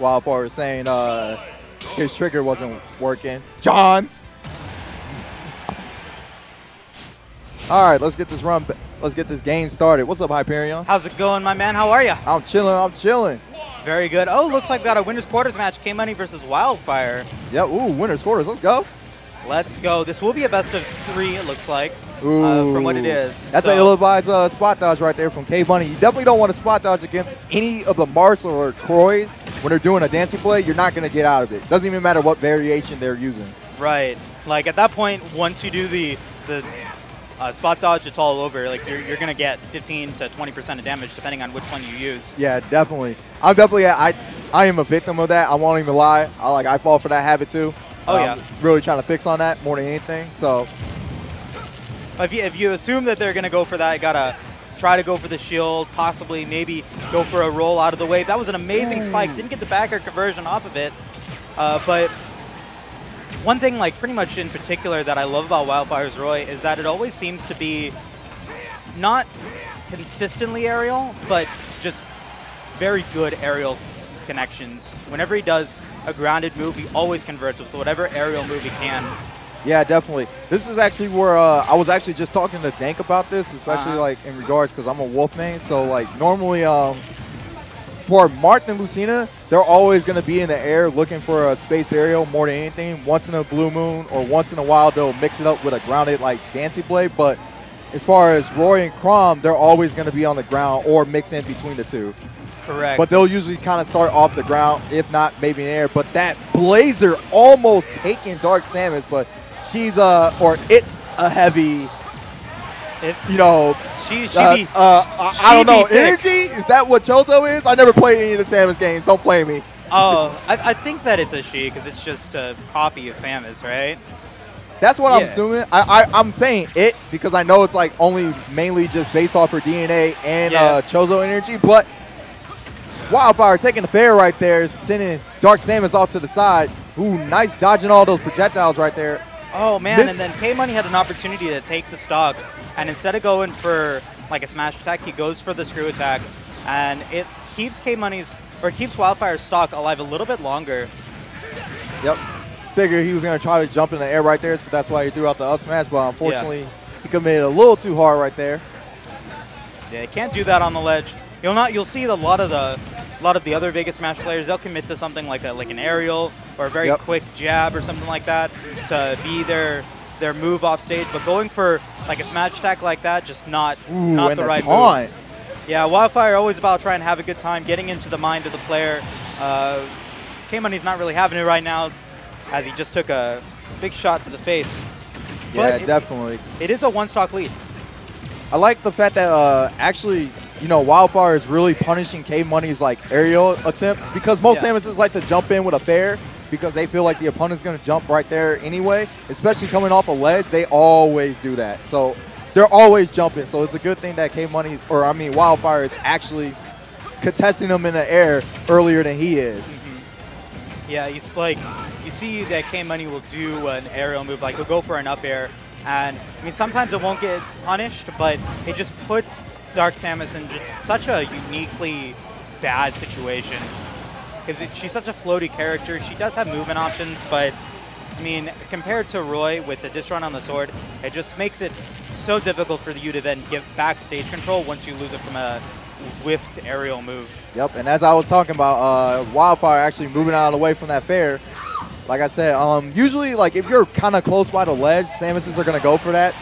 Wildfire was saying his trigger wasn't working. Johns. All right, let's get this run. Let's get this game started. What's up, Hyperion? How's it going, my man? How are you? I'm chilling. I'm chilling. Very good. Oh, looks like we got a winners quarters match. KMoney versus Wildfire. Yep. Ooh, winners quarters. Let's go. Let's go. This will be a best of 3. It looks like. Ooh. From what it is. That's an ill-advised spot dodge right there from KMoney. You definitely don't want to spot dodge against any of the Marks or Croys when they're doing a dancing play. You're not going to get out of it. Doesn't even matter what variation they're using. Right. Like at that point, once you do the spot dodge, it's all over. Like you're going to get 15 to 20% of damage depending on which one you use. Yeah, definitely. I am a victim of that. I won't even lie. I fall for that habit too. Oh yeah. I'm really trying to fix on that more than anything. So if you assume that they're going to go for that, you got to try to go for the shield, possibly maybe go for a roll out of the way. That was an amazing spike. Didn't get the back air conversion off of it. But one thing, like pretty much in particular, that I love about Wildfire's Roy is that it always seems to be not consistently aerial, but just very good aerial connections. Whenever he does a grounded move, he always converts with whatever aerial move he can. Yeah, definitely. This is actually where I was actually just talking to Dank about this, especially like in regards because I'm a Wolf main. So like normally for Mark and Lucina, they're always going to be in the air looking for a spaced aerial more than anything. Once in a blue moon or once in a while, they'll mix it up with a grounded like dancing play. But as far as Roy and Crom, they're always going to be on the ground or mix in between the two. Correct. But they'll usually kind of start off the ground, if not maybe in the air. But that Blazer almost taking Dark Samus, but she's it's a heavy, you know. I don't know. Energy? Is that what Chozo is? I never played any of the Samus games. Don't play me. Oh, I think that it's a she because it's just a copy of Samus, right? That's what I'm assuming. I'm saying it because I know it's like only mainly just based off her DNA and Chozo energy. But Wildfire taking the fair right there, sending Dark Samus off to the side. Ooh, nice dodging all those projectiles right there. Oh, man, and then KMoney had an opportunity to take the stock, and instead of going for like a smash attack, he goes for the screw attack, and it keeps keeps Wildfire's stock alive a little bit longer. Yep. Figured he was going to try to jump in the air right there, so that's why he threw out the up smash, but unfortunately he committed a little too hard right there. Yeah, can't do that on the ledge. You'll see a lot of the other Vegas Smash players. They'll commit to something like an aerial or a very quick jab or something like that to be their move off stage. But going for like a smash attack like that, just not the right move. Yeah, Wildfire always about trying to have a good time, getting into the mind of the player. KMoney's not really having it right now, as he just took a big shot to the face. Yeah, definitely. It is a one-stock lead. I like the fact that actually, you know, Wildfire is really punishing KMoney's like aerial attempts because most Samuses like to jump in with a fair because they feel like the opponent's going to jump right there anyway, especially coming off a ledge. They always do that. So they're always jumping. So it's a good thing that Wildfire is actually contesting them in the air earlier than he is. Yeah, he's like, you see that KMoney will do an aerial move, like he'll go for an up air. And I mean, sometimes it won't get punished, but it just puts Dark Samus in just such a uniquely bad situation. Because she's such a floaty character. She does have movement options, but I mean, compared to Roy with the disc run on the sword, it just makes it so difficult for you to then give back stage control once you lose it from a whiffed aerial move. Yep, and as I was talking about, Wildfire actually moving out of the way from that fair. Like I said, usually like if you're kind of close by the ledge, Samuses are going to go for that.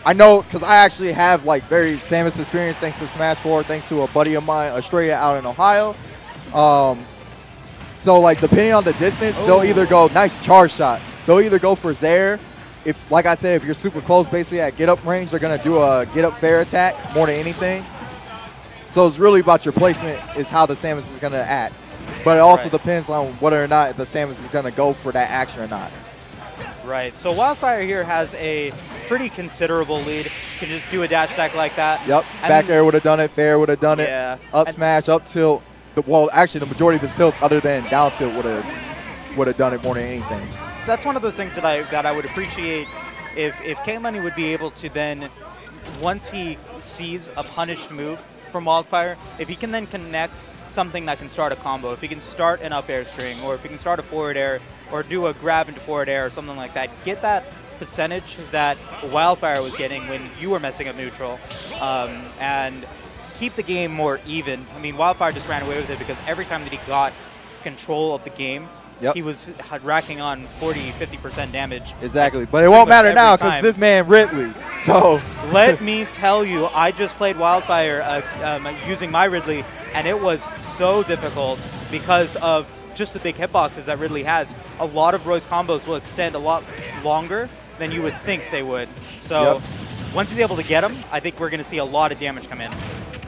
I know because I actually have like very Samus experience thanks to Smash 4, thanks to a buddy of mine, Australia, out in Ohio. So like depending on the distance, they'll either go nice charge shot. They'll either go for Zaire. If, like I said, if you're super close, basically at get up range, they're going to do a get up fair attack more than anything. So it's really about your placement is how the Samus is going to act. But it also depends on whether or not the Samus is going to go for that action or not. Right. So Wildfire here has a pretty considerable lead. You can just do a dash attack like that. Yep. Back air would have done it. Fair would have done it. Up smash, up tilt. Well, actually, the majority of his tilts, other than down tilt, would have done it more than anything. That's one of those things that I would appreciate if KMoney would be able to then once he sees a punished move from Wildfire, if he can then connect something that can start a combo, if he can start an up air string, or if he can start a forward air, or do a grab into forward air or something like that, get that percentage that Wildfire was getting when you were messing up neutral, and keep the game more even. I mean, Wildfire just ran away with it because every time that he got control of the game, he was racking on 40–50% damage. Exactly, but it won't matter now because this man Ridley. So let me tell you, I just played Wildfire using my Ridley, and it was so difficult because of just the big hitboxes that Ridley has. A lot of Roy's combos will extend a lot longer than you would think they would. So once he's able to get them, I think we're going to see a lot of damage come in.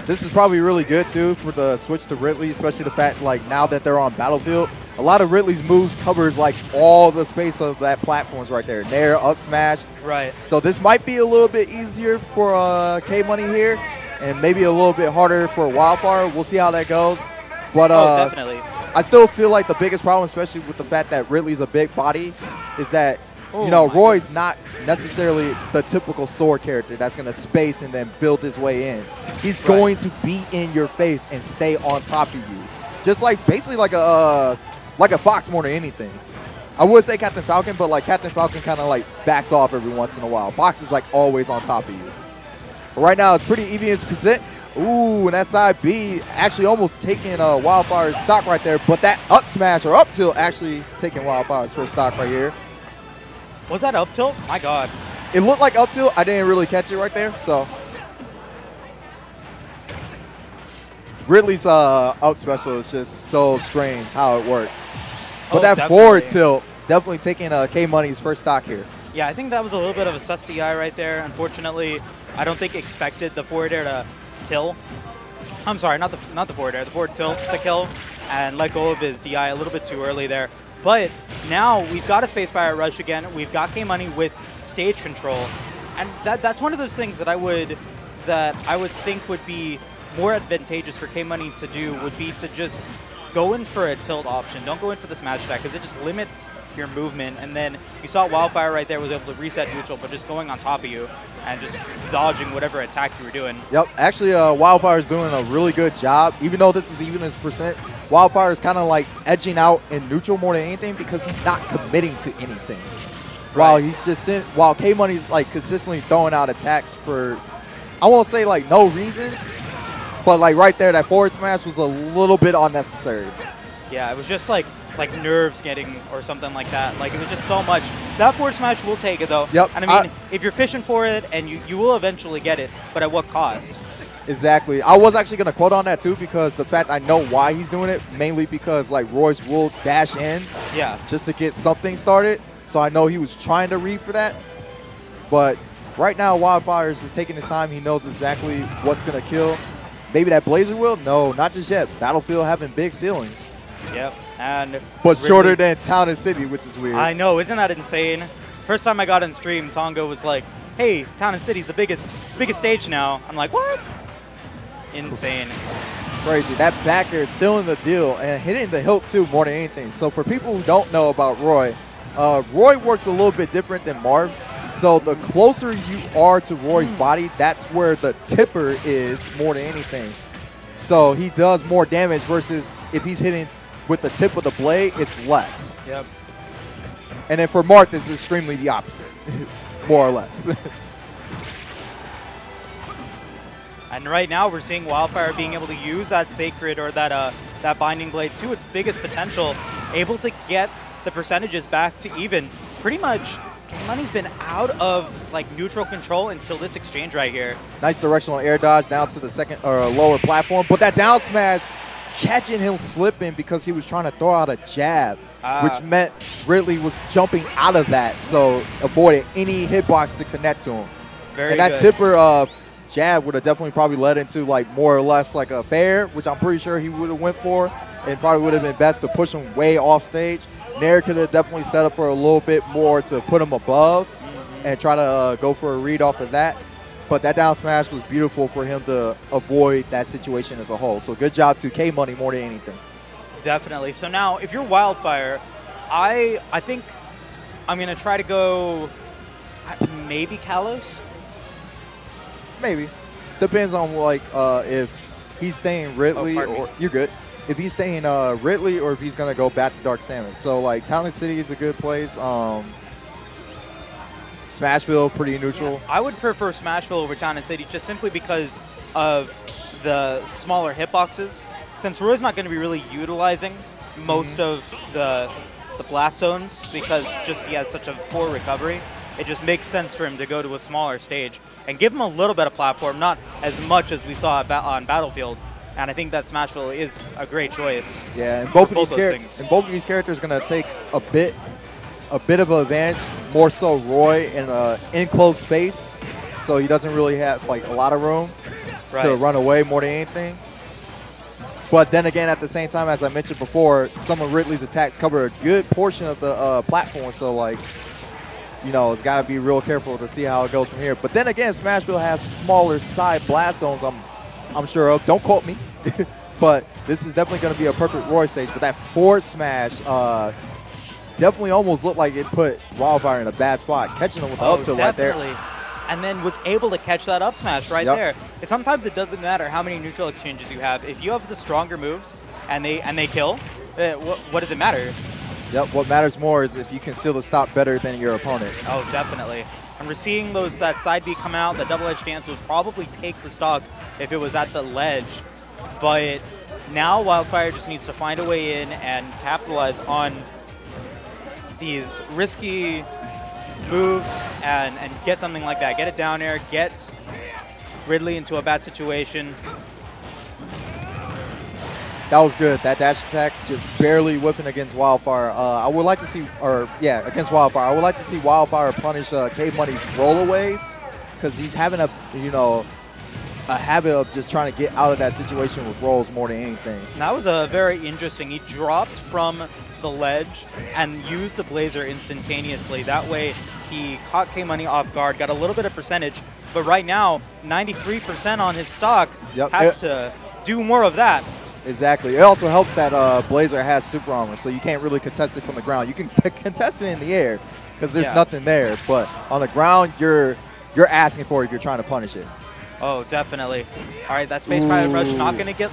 This is probably really good too for the switch to Ridley, especially the fact like now that they're on Battlefield, a lot of Ridley's moves covers like all the space of that platforms right there. Nair, up smash. Right. So this might be a little bit easier for KMoney here, and maybe a little bit harder for Wildfire. We'll see how that goes. But definitely. I still feel like the biggest problem, especially with the fact that Ridley's a big body, is that Roy's not necessarily the typical sword character that's going to space and then build his way in. He's going to be in your face and stay on top of you. Just like basically like a Fox more than anything. I would say Captain Falcon, but like Captain Falcon kind of like backs off every once in a while. Fox is like always on top of you. But right now it's pretty even percent. Ooh, and that side B actually almost taking Wildfire's stock right there, but that up smash or up tilt actually taking Wildfire's first stock right here. Was that up tilt? My God. It looked like up tilt. I didn't really catch it right there, so. Ridley's up special is just so strange how it works. But that forward tilt definitely taking KMoney's first stock here. Yeah, I think that was a little bit of a sus DI right there. Unfortunately, I don't think expected the forward air to kill. I'm sorry, not the forward air, the forward tilt to kill and let go of his DI a little bit too early there. But now we've got a Space Pirate Rush again. We've got KMoney with stage control, and that's one of those things that I would think would be more advantageous for KMoney to do would be to just go in for a tilt option. Don't go in for the smash attack because it just limits your movement. And then you saw Wildfire right there was able to reset neutral, but just going on top of you and just dodging whatever attack you were doing. Yep, actually Wildfire is doing a really good job. Even though this is even his percents, Wildfire is kind of like edging out in neutral more than anything because he's not committing to anything. While he's just while KMoney's like consistently throwing out attacks for, I won't say like no reason, but like right there, that forward smash was a little bit unnecessary. Yeah, it was just like nerves getting or something like that. Like it was just so much. That forward smash will take it though. Yep. And I mean, if you're fishing for it, and you will eventually get it, but at what cost? Exactly. I was actually gonna quote on that too because the fact I know why he's doing it, mainly because like Royce will dash in, just to get something started. So I know he was trying to read for that, but right now Wildfire is just taking his time. He knows exactly what's gonna kill. Maybe that Blazer will? No, not just yet. Battlefield having big ceilings. Yep. And but shorter than Town and City, which is weird. I know, isn't that insane? First time I got on stream, Tonga was like, hey, Town and City's the biggest stage now. I'm like, what? Insane. Crazy. That back air is sealing the deal and hitting the hilt too more than anything. So for people who don't know about Roy, Roy works a little bit different than Marv. So the closer you are to Roy's body, that's where the tipper is more than anything. So he does more damage versus if he's hitting with the tip of the blade, it's less. Yep. And then for Marth, it's extremely the opposite, more or less. And right now we're seeing Wildfire being able to use that Sacred or that Binding Blade to its biggest potential, able to get the percentages back to even. Pretty much KMoney's been out of like neutral control until this exchange right here. Nice directional air dodge down to the second or lower platform, but that down smash catching him slipping because he was trying to throw out a jab, which meant Ridley was jumping out of that, so avoided any hitbox to connect to him. Very and that good. tipper jab would have definitely probably led into like more or less like a fair, which I'm pretty sure he would have went for, and probably would have been best to push him way off stage. Nair could have definitely set up for a little bit more to put him above and try to go for a read off of that. But that down smash was beautiful for him to avoid that situation as a whole. So good job to KMoney more than anything. Definitely. So now, if you're Wildfire, I think I'm going to try to go maybe Kalos. Maybe. Depends on like if he's staying Ridley or you're good. If he's staying Ridley or if he's gonna go back to Dark Samus. So like Talent City is a good place. Smashville pretty neutral. Yeah, I would prefer Smashville over Talent City just simply because of the smaller hitboxes. Since Roy's not going to be really utilizing most of the blast zones because just he has such a poor recovery, it just makes sense for him to go to a smaller stage and give him a little bit of platform, not as much as we saw on Battlefield. And I think that Smashville is a great choice. Yeah, and both of these characters are going to take a bit of an advantage. More so Roy in an enclosed space, so he doesn't really have like a lot of room to run away more than anything. But then again, at the same time, as I mentioned before, some of Ridley's attacks cover a good portion of the platform. So, like, you know, it's got to be real careful to see how it goes from here. But then again, Smashville has smaller side blast zones, I'm sure of. Don't quote me. But this is definitely going to be a perfect Roy stage. But that forward smash definitely almost looked like it put Wildfire in a bad spot, catching him with the up tilt right there. And then was able to catch that up smash right there. And sometimes it doesn't matter how many neutral exchanges you have. If you have the stronger moves and they kill, what does it matter? Yep, what matters more is if you can seal the stop better than your opponent. Oh, definitely. And we're seeing that side B coming out. The double-edged stance would probably take the stock if it was at the ledge. But now Wildfire just needs to find a way in and capitalize on these risky moves and get something like that. Get it down air, get Ridley into a bad situation. That was good. That dash attack just barely whipping against Wildfire. I would like to see, against Wildfire. I would like to see Wildfire punish KMoney's rollaways because he's having a habit of just trying to get out of that situation with rolls more than anything. That was very interesting. He dropped from the ledge and used the Blazer instantaneously. That way he caught KMoney off guard, got a little bit of percentage, but right now 93% on his stock. Has to do more of that. Exactly. It also helps that Blazer has super armor, so you can't really contest it from the ground. You can contest it in the air because there's nothing there, but on the ground you're asking for it if you're trying to punish it. Oh, definitely. All right, that Space Pilot Rush not going to get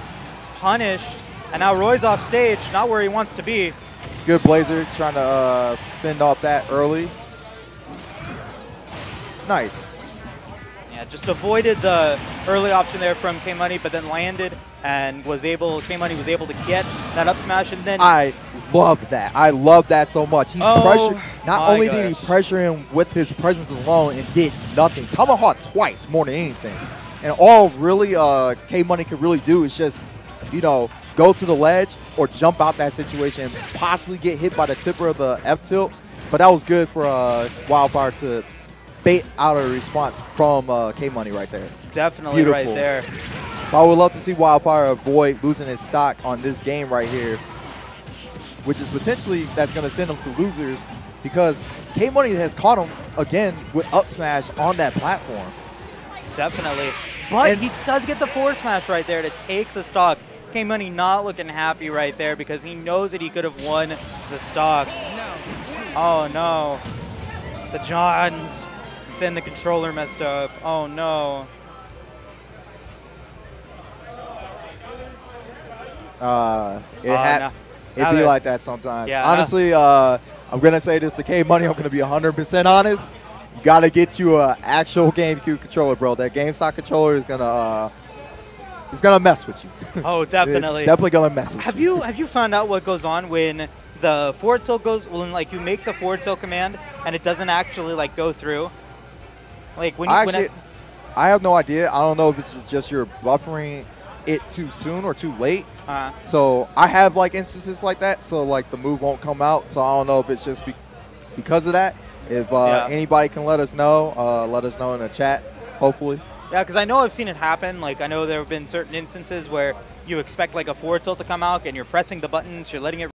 punished. And now Roy's off stage, not where he wants to be. Good Blazer trying to fend off that early. Nice. Yeah, just avoided the early option there from KMoney, but then landed and KMoney was able to get that up smash, and then I love that. I love that so much. He pressured. Not only did he pressure him with his presence alone and did nothing. Tomahawk twice more than anything. And all really KMoney could really do is just, you know, go to the ledge or jump out that situation and possibly get hit by the tipper of the F tilt. But that was good for Wildfire to bait out a response from KMoney right there. Definitely right there. I would love to see Wildfire avoid losing his stock on this game right here, which is potentially that's going to send him to losers because KMoney has caught him again with up smash on that platform. Definitely. But he does get the forward smash right there to take the stock. KMoney not looking happy right there because he knows that he could have won the stock. Oh no. The Johns send the controller messed up. Oh no. It'd be like that sometimes. Yeah, honestly, I'm going to say this to KMoney. I'm going to be 100% honest. You got to get you an actual GameCube controller, bro. That GameStop controller is going to it's gonna mess with you. Oh, definitely. It's definitely going to mess with you. Have you found out what goes on when the forward tilt goes, when like you make the forward tilt command and it doesn't actually like go through? Like when you I have no idea. I don't know if it's just you're buffering it too soon or too late. So I have like instances like that, so like the move won't come out. So I don't know if it's just because of that. If anybody can let us know in the chat, hopefully. Yeah, because I know I've seen it happen. Like I know there have been certain instances where you expect like a forward tilt to come out and you're pressing the buttons, you're letting it